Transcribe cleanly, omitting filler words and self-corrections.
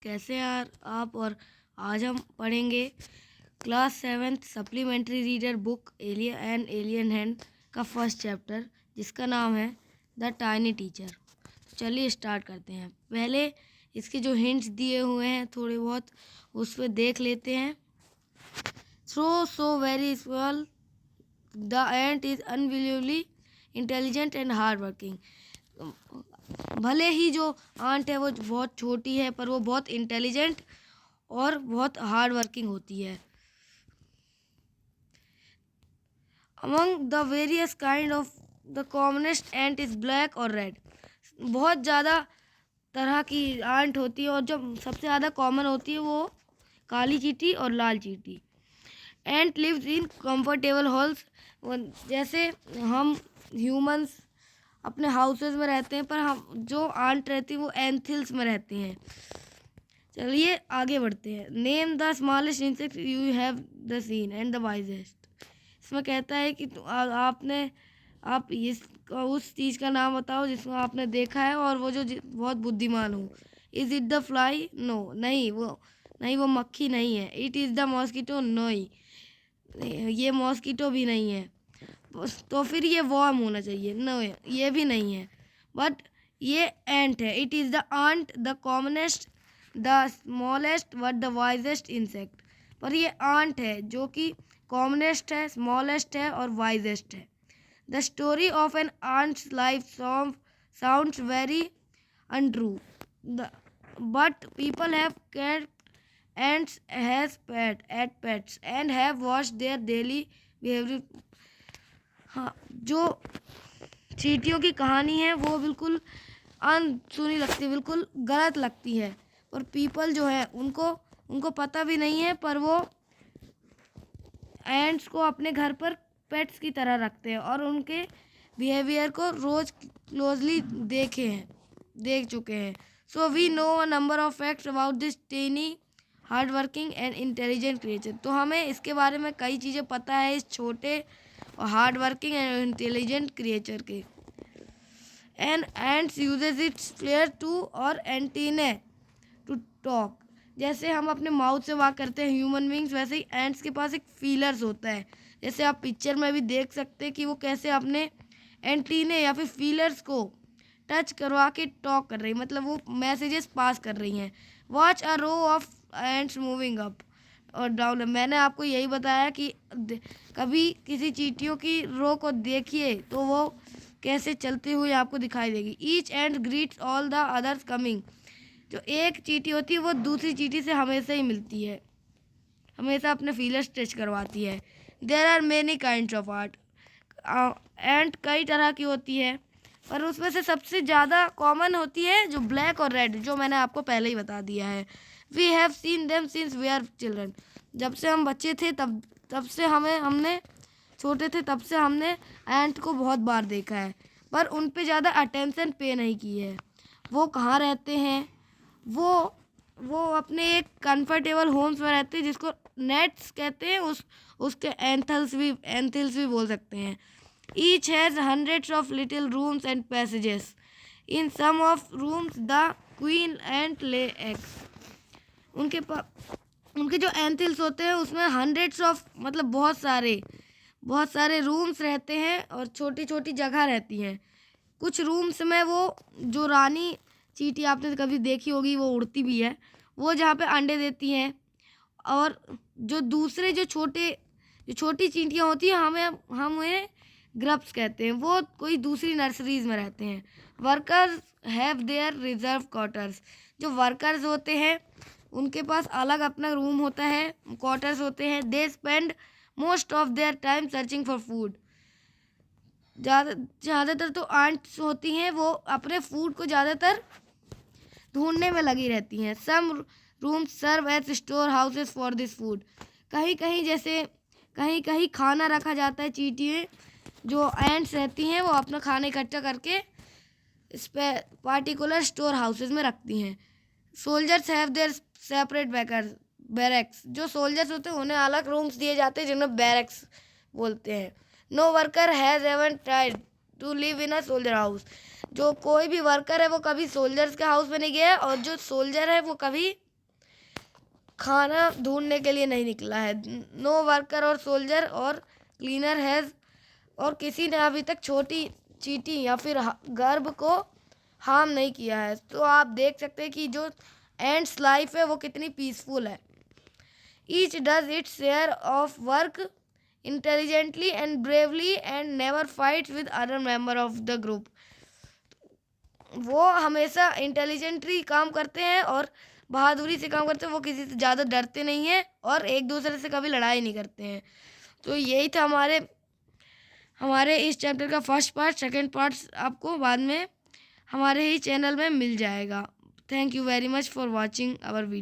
कैसे हैं यार आप। और आज हम पढ़ेंगे class 7th supplementary reader book alien and alien hand का फर्स्ट चैप्टर, जिसका नाम है द टाइनी टीचर। चलिए स्टार्ट करते हैं। पहले इसके जो हिंट्स दिए हुए हैं थोड़े बहुत उस पर देख लेते हैं। So very small the ant is unbelievably intelligent and hard working. भले ही जो आंट है वो बहुत छोटी है, पर वो बहुत इंटेलिजेंट और बहुत हार्ड वर्किंग होती है। Among the various kind of the commonest ant is black और रेड। बहुत ज़्यादा तरह की आंट होती है और जो सबसे ज़्यादा कॉमन होती है वो काली चींटी और लाल चींटी। एंट लिव्स इन कंफर्टेबल हॉल्स। जैसे हम ह्यूमंस अपने हाउसेस में रहते हैं, पर हम जो आंट रहती है वो एंथिल्स में रहती हैं। चलिए आगे बढ़ते हैं। Name the smallest insect you have the seen and the wisest. इसमें कहता है कि आप उस चीज़ का नाम बताओ जिसको आपने देखा है और वो जो बहुत बुद्धिमान हो। Is it the fly? No, नहीं वो मक्खी नहीं है। It is the mosquito? नहीं, ये मॉस्किटो भी नहीं है। तो फिर ये वॉर्म होना चाहिए। नो, ये भी नहीं है। बट ये एंट है। It is the ant, the commonest, the smallest but the wisest insect. पर ये आंट है जो कि कॉमनेस्ट है, स्मॉलेस्ट है और वाइजेस्ट है। The story of an ant's life sounds very untrue, but people have kept ants as pets and have watched their daily behavior। हाँ, जो चींटियों की कहानी है वो बिल्कुल अनसुनी लगती है, बिल्कुल गलत लगती है। और पीपल जो है उनको पता भी नहीं है, पर वो एंट्स को अपने घर पर पेट्स की तरह रखते हैं और उनके बिहेवियर को रोज़ क्लोजली देख चुके हैं। So we know a number of facts about this tiny hard working and intelligent creature. तो हमें इसके बारे में कई चीज़ें पता है इस छोटे और hard working and intelligent creature के। And ants uses its feelers too और एंटीने टू टॉक। जैसे हम अपने माउथ से बात करते हैं ह्यूमन बींग्स, वैसे ही एंट्स के पास एक फीलर्स होता है। जैसे आप पिक्चर में भी देख सकते हैं कि वो कैसे अपने एंटीने या फिर फीलर्स को टच करवा के टॉक कर रही, मतलब वो मैसेजेस पास कर रही हैं। Watch a row of ants moving up और डाउन। मैंने आपको यही बताया कि कभी किसी चींटियों की रो को देखिए तो वो कैसे चलती हुई आपको दिखाई देगी। Each and greets all the others coming. जो एक चींटी होती है वो दूसरी चींटी से हमेशा ही मिलती है, हमेशा अपने फीलर्स टच करवाती है। There are many kinds of art. Ant कई तरह की होती है, पर उसमें से सबसे ज़्यादा कॉमन होती है जो ब्लैक और रेड, जो मैंने आपको पहले ही बता दिया है। We have seen them since we are children. जब से हम बच्चे थे तब से हमने छोटे थे तब से हमने एंट को बहुत बार देखा है, पर उन पे ज़्यादा अटेंशन पे नहीं की है। वो कहाँ रहते हैं? वो अपने एक कंफर्टेबल होम्स में रहते हैं जिसको नेट्स कहते हैं। उसके एंथल्स भी बोल सकते हैं। Each has hundreds of little rooms and passages. In some of rooms the queen ant lay eggs. उनके जो एंथिल्स होते हैं उसमें हंड्रेड्स ऑफ मतलब बहुत सारे रूम्स रहते हैं और छोटी छोटी जगह रहती हैं। कुछ रूम्स में वो जो रानी चींटी आपने कभी देखी होगी, वो उड़ती भी है, वो जहाँ पे अंडे देती हैं। और जो दूसरे जो छोटी चींटियाँ होती हैं हम उन्हें ग्रब्स कहते हैं, वो कोई दूसरी नर्सरीज में रहते हैं। Workers have their reserve quarters. जो वर्कर्स होते हैं उनके पास अलग अपना रूम होता है, क्वार्टर्स होते हैं। They spend most of their time searching for food. ज़्यादातर तो आंट्स होती हैं वो अपने फूड को ज़्यादातर ढूंढने में लगी रहती हैं। Some rooms serve as storehouses for this food. कहीं कहीं खाना रखा जाता है। चींटियाँ जो एंट्स रहती हैं वो अपना खाना इकट्ठा करके इस पे पार्टिकुलर स्टोर हाउसेस में रखती हैं। Soldiers have their separate barracks. जो सोल्जर्स होते हैं उन्हें अलग रूम्स दिए जाते हैं जिन्हें बैरक्स बोलते हैं। No worker has ever tried to live in a soldier house. जो कोई भी वर्कर है वो कभी सोल्जर्स के हाउस में नहीं गया, और जो सोल्जर है वो कभी खाना ढूंढने के लिए नहीं निकला है। नो वर्कर और सोल्जर और क्लीनर हैज़, और किसी ने अभी तक छोटी चींटी या फिर गर्भ को हार्म नहीं किया है। तो आप देख सकते हैं कि जो एंड्स लाइफ है वो कितनी पीसफुल है। Each does its share of work intelligently and bravely and never fights with other member of the group. वो हमेशा इंटेलिजेंटली काम करते हैं और बहादुरी से काम करते हैं। वो किसी से ज़्यादा डरते नहीं हैं और एक दूसरे से कभी लड़ाई नहीं करते हैं। तो यही था हमारे इस चैप्टर का फर्स्ट पार्ट। सेकंड पार्ट आपको बाद में हमारे ही चैनल में मिल जाएगा। Thank you very much for watching our video.